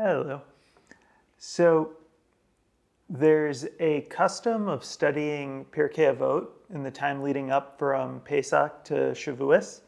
Hello. So there's a custom of studying Pirkei Avot in the time leading up from Pesach to Shavuot.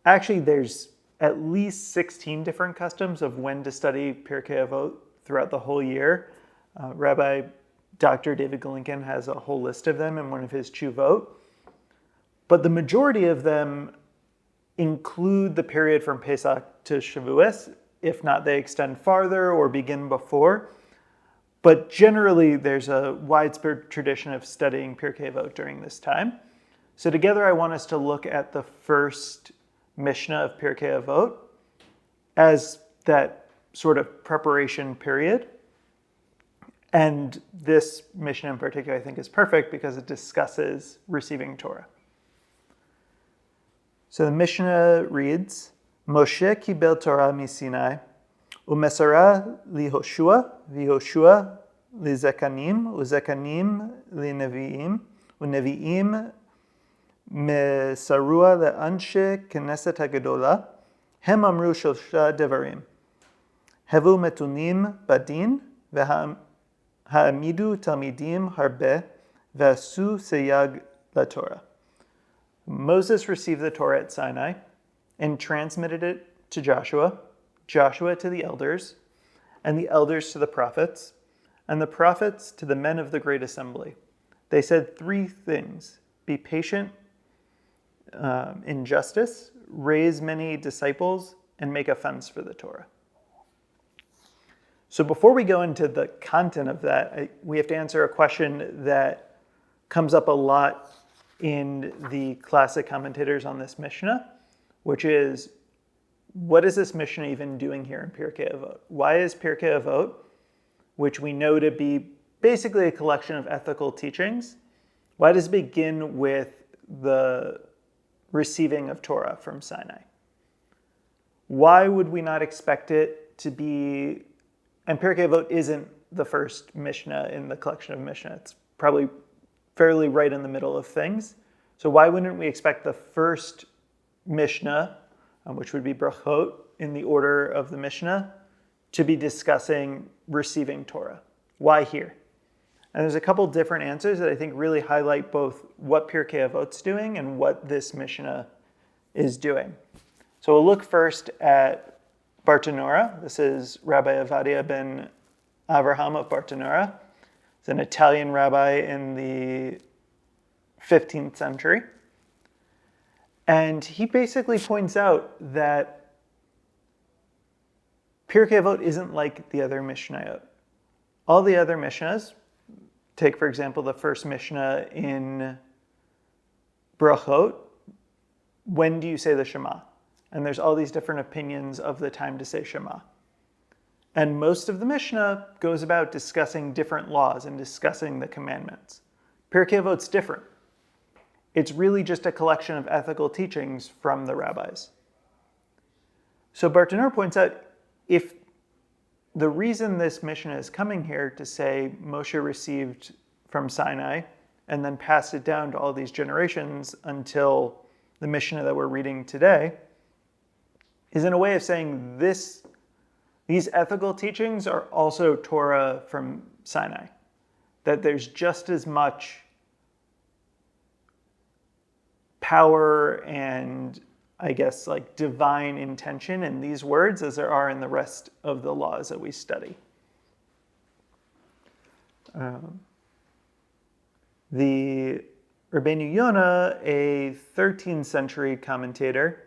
Actually, there's at least 16 different customs of when to study Pirkei Avot throughout the whole year. Rabbi Dr. David Galinkin has a whole list of them in one of his Chuvot. But the majority of them include the period from Pesach to Shavuot. If not, they extend farther or begin before. But generally, there's a widespread tradition of studying Pirkei Avot during this time. So together, I want us to look at the first Mishnah of Pirkei Avot as that sort of preparation period. And this Mishnah in particular, I think, is perfect because it discusses receiving Torah. So the Mishnah reads, Moshe kibel Torah miSinai, umesara liHoshua, v'Yoshua lizekanim, uzekanim lineviim, uneviim mesarua leanshe knesset hagedola, hem amru shosha devarim, hevu metunim badin, v'ha'amidu talmidim harbe, v'asu seyag laTorah. Moses received the Torah at Sinai and transmitted it to Joshua, Joshua to the elders, and the elders to the prophets, and the prophets to the men of the great assembly. They said three things: be patient in justice, raise many disciples, and make a fence for the Torah. So before we go into the content of that, we have to answer a question that comes up a lot in the classic commentators on this Mishnah, which is, what is this Mishnah even doing here in Pirkei Avot? Why is Pirkei Avot, which we know to be basically a collection of ethical teachings, why does it begin with the receiving of Torah from Sinai? Why would we not expect it to be, and Pirkei Avot isn't the first Mishnah in the collection of Mishnah, it's probably fairly right in the middle of things. So why wouldn't we expect the first Mishnah, which would be Brachot, in the order of the Mishnah, to be discussing receiving Torah? Why here? And there's a couple different answers that I think really highlight both what Pirkei Avot's doing and what this Mishnah is doing. So we'll look first at Bartenura. This is Rabbi Avadia ben Avraham of Bartenura. He's an Italian rabbi in the 15th century. And he basically points out that Pirkei Avot isn't like the other Mishnayot. All the other Mishnahs, take for example the first Mishnah in Brachot, when do you say the Shema? And there's all these different opinions of the time to say Shema. And most of the Mishnah goes about discussing different laws and discussing the commandments. Pirkei Avot's different. It's really just a collection of ethical teachings from the rabbis. So Bartenura points out, if the reason this Mishnah is coming here to say Moshe received from Sinai and then passed it down to all these generations until the Mishnah that we're reading today, is in a way of saying these ethical teachings are also Torah from Sinai. That there's just as much power and, I guess, like divine intention in these words as there are in the rest of the laws that we study. The Rabbeinu Yonah, a 13th century commentator,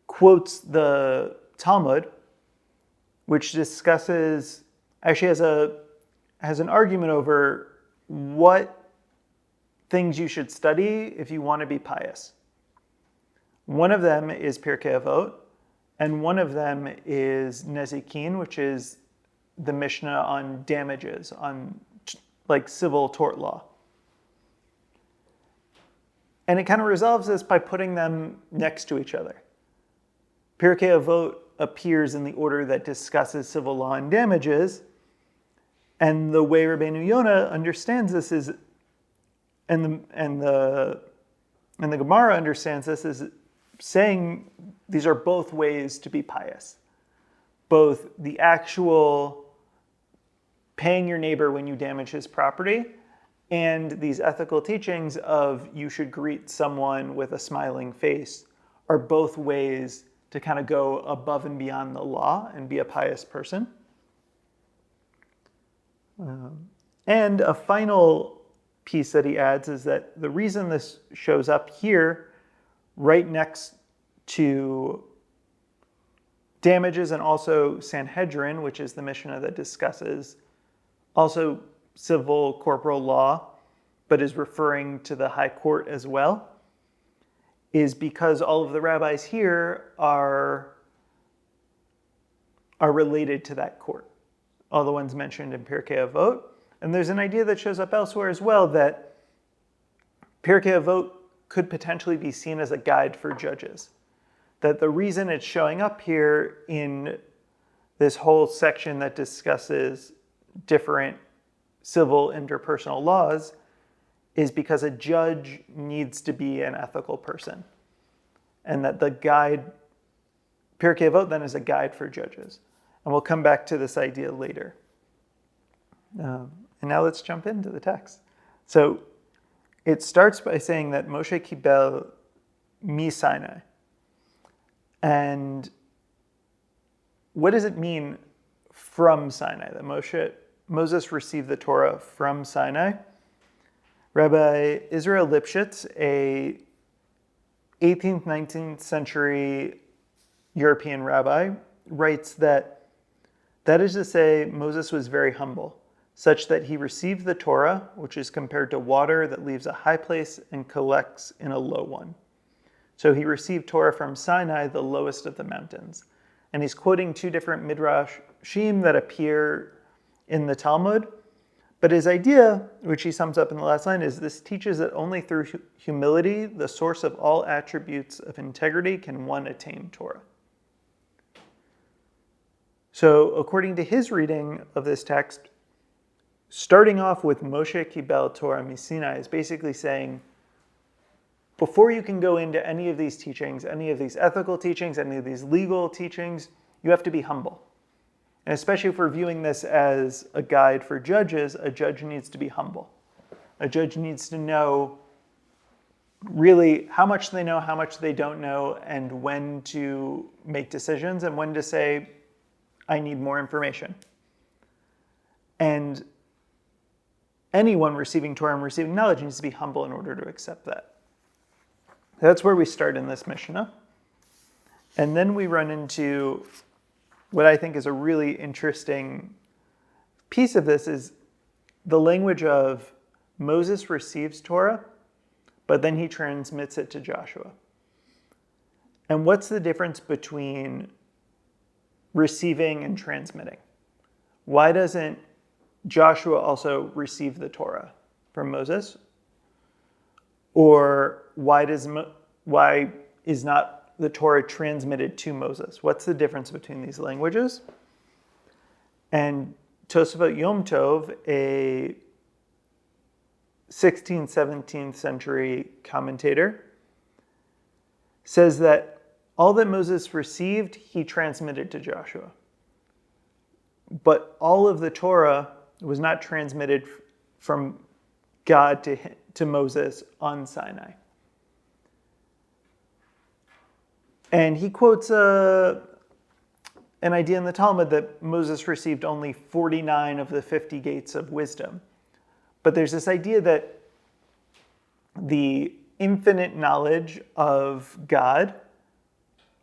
quotes the Talmud, which discusses, actually has an argument over what things you should study if you want to be pious. One of them is Pirkei Avot, and one of them is Nezikin, which is the Mishnah on damages, on like civil tort law. And it kind of resolves this by putting them next to each other. Pirkei Avot appears in the order that discusses civil law and damages, and the way Rabbeinu Yonah understands this is, and the Gemara understands this, is saying these are both ways to be pious. both the actual paying your neighbor when you damage his property and these ethical teachings of you should greet someone with a smiling face are both ways to kind of go above and beyond the law and be a pious person. And a final piece that he adds is that the reason this shows up here right next to damages and also Sanhedrin, which is the Mishnah that discusses also civil corporal law, but is referring to the high court as well, is because all of the rabbis here are related to that court. All the ones mentioned in Pirkei Avot. And there's an idea that shows up elsewhere as well that Pirkei Avot could potentially be seen as a guide for judges. That the reason it's showing up here in this whole section that discusses different civil interpersonal laws is because a judge needs to be an ethical person. And that the guide, Pirkei Avot then is a guide for judges. And we'll come back to this idea later. And now let's jump into the text. So it starts by saying that Moshe kibel mi Sinai. And what does it mean from Sinai? That Moses received the Torah from Sinai. Rabbi Israel Lipschitz, a 18th, 19th century European rabbi, writes that is to say, Moses was very humble, such that he received the Torah, which is compared to water that leaves a high place and collects in a low one. So he received Torah from Sinai, the lowest of the mountains. And he's quoting two different midrashim that appear in the Talmud. But his idea, which he sums up in the last line, is this teaches that only through humility, the source of all attributes of integrity, can one attain Torah. So according to his reading of this text, starting off with Moshe kibel Torah mi Sinai is basically saying, before you can go into any of these teachings, any of these ethical teachings, any of these legal teachings, you have to be humble. And especially if we're viewing this as a guide for judges, a judge needs to be humble. A judge needs to know really how much they know, how much they don't know, and when to make decisions and when to say, I need more information. And anyone receiving Torah and receiving knowledge needs to be humble in order to accept that. That's where we start in this Mishnah. And then we run into what I think is a really interesting piece of this is the language of Moses receives Torah, but then he transmits it to Joshua. And what's the difference between receiving and transmitting? Why doesn't Joshua also receive the Torah from Moses? Or why is not the Torah transmitted to Moses? What's the difference between these languages? And Tosafot Yom Tov, a 16th, 17th century commentator, says that all that Moses received, he transmitted to Joshua. But all of the Torah was not transmitted from God to Moses on Sinai. And he quotes an idea in the Talmud that Moses received only 49 of the 50 gates of wisdom. But there's this idea that the infinite knowledge of God,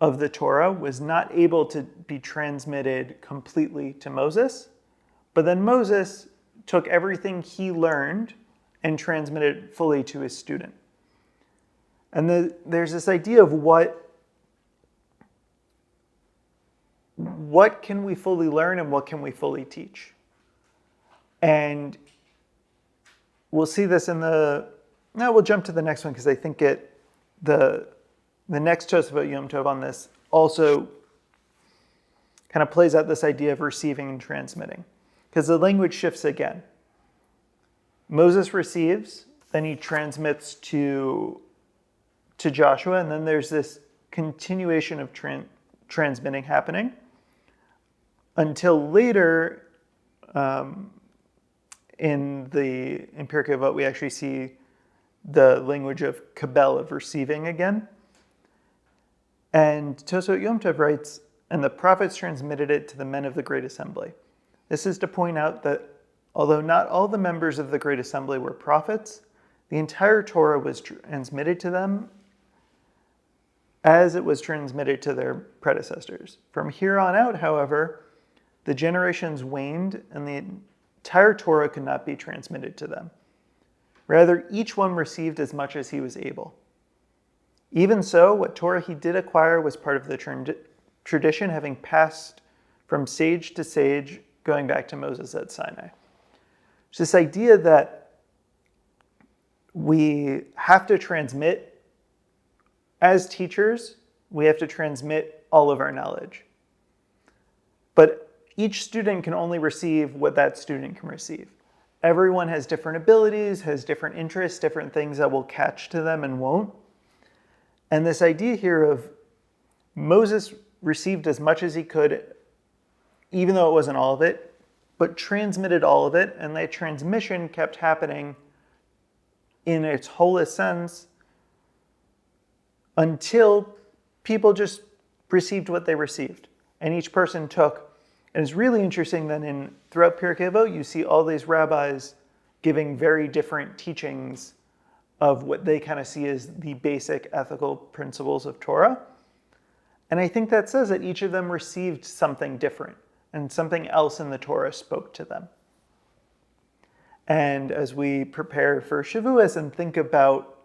of the Torah, was not able to be transmitted completely to Moses. But then Moses took everything he learned and transmitted fully to his student. And there's this idea of what can we fully learn and what can we fully teach. And we'll see this we'll jump to the next one because I think the next Tosafot Yom Tov on this also kind of plays out this idea of receiving and transmitting. Because the language shifts again. Moses receives, then he transmits to Joshua, and then there's this continuation of transmitting happening until later, in Pirkei Avot, we actually see the language of kabel, of receiving again. And Tosfot Yom Tov writes, and the prophets transmitted it to the men of the Great Assembly. This is to point out that although not all the members of the Great Assembly were prophets, the entire Torah was transmitted to them as it was transmitted to their predecessors. From here on out, however, the generations waned and the entire Torah could not be transmitted to them. Rather, each one received as much as he was able. Even so, what Torah he did acquire was part of the tradition, having passed from sage to sage, going back to Moses at Sinai. It's this idea that we have to transmit, as teachers, we have to transmit all of our knowledge. But each student can only receive what that student can receive. Everyone has different abilities, has different interests, different things that will catch to them and won't. And this idea here of Moses received as much as he could, even though it wasn't all of it, but transmitted all of it, and that transmission kept happening in its wholest sense until people just received what they received. And each person took. And it's really interesting that throughout Pirkei Avot, you see all these rabbis giving very different teachings of what they kind of see as the basic ethical principles of Torah. And I think that says that each of them received something different, and something else in the Torah spoke to them. And as we prepare for Shavuot and think about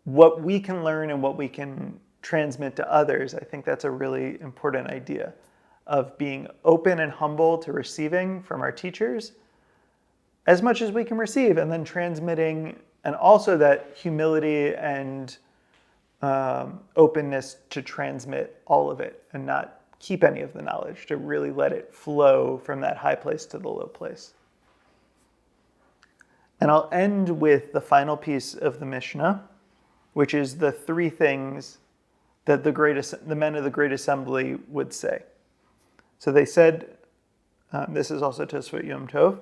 what we can learn and what we can transmit to others, I think that's a really important idea of being open and humble to receiving from our teachers as much as we can receive, and then transmitting, and also that humility and openness to transmit all of it and not keep any of the knowledge, to really let it flow from that high place to the low place. And I'll end with the final piece of the Mishnah, which is the three things that the men of the Great Assembly would say. So they said, this is also Tosfot Yom Tov,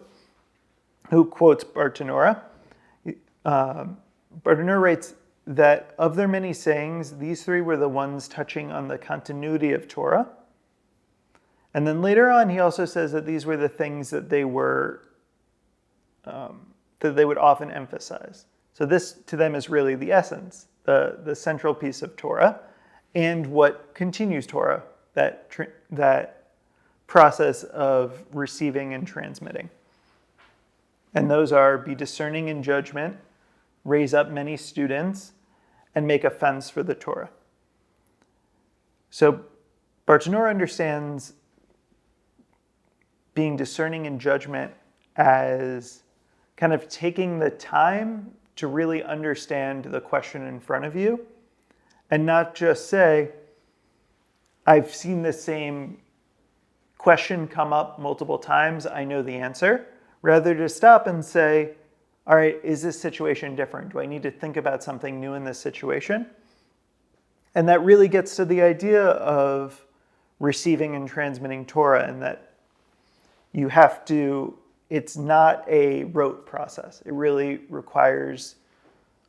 who quotes Bartenura. Bartenura writes that of their many sayings, these three were the ones touching on the continuity of Torah. And then later on, he also says that these were the things that they would often emphasize. So this to them is really the essence, the central piece of Torah, and what continues Torah, that process of receiving and transmitting. And those are: be discerning in judgment, raise up many students, and make a fence for the Torah. So Bartenura understands being discerning in judgment as kind of taking the time to really understand the question in front of you, and not just say, I've seen the same question come up multiple times, I know the answer. Rather to stop and say, all right, is this situation different? Do I need to think about something new in this situation? And that really gets to the idea of receiving and transmitting Torah, and that you have to, it's not a rote process. It really requires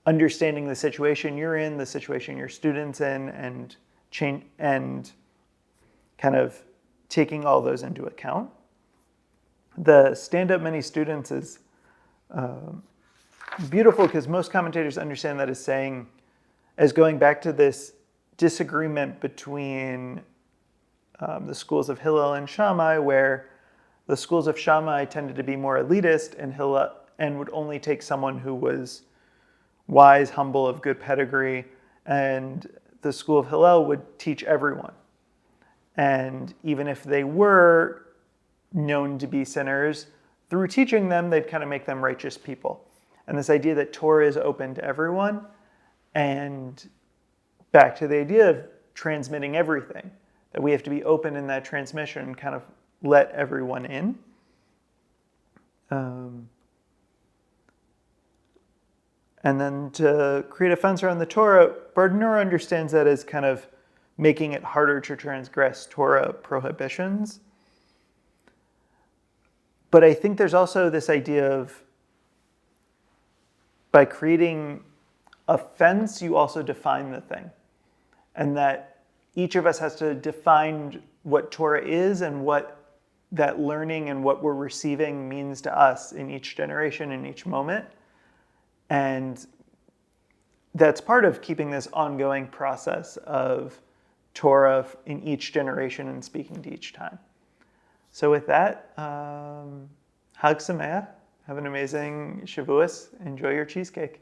understanding the situation you're in, the situation your student's in, and kind of taking all those into account. The stand up many students is beautiful because most commentators understand that as going back to this disagreement between the schools of Hillel and Shammai, where the schools of Shammai tended to be more elitist and would only take someone who was wise, humble, of good pedigree, and the school of Hillel would teach everyone. And even if they were known to be sinners, through teaching them, they'd kind of make them righteous people. And this idea that Torah is open to everyone, and back to the idea of transmitting everything, that we have to be open in that transmission and kind of let everyone in. And then to create a fence around the Torah, Bartenura understands that as kind of making it harder to transgress Torah prohibitions. But I think there's also this idea of, by creating a fence, you also define the thing. And that each of us has to define what Torah is and what that learning and what we're receiving means to us in each generation, in each moment. And that's part of keeping this ongoing process of Torah in each generation and speaking to each time. So with that, Hag Sameach. Have an amazing Shavuos. Enjoy your cheesecake.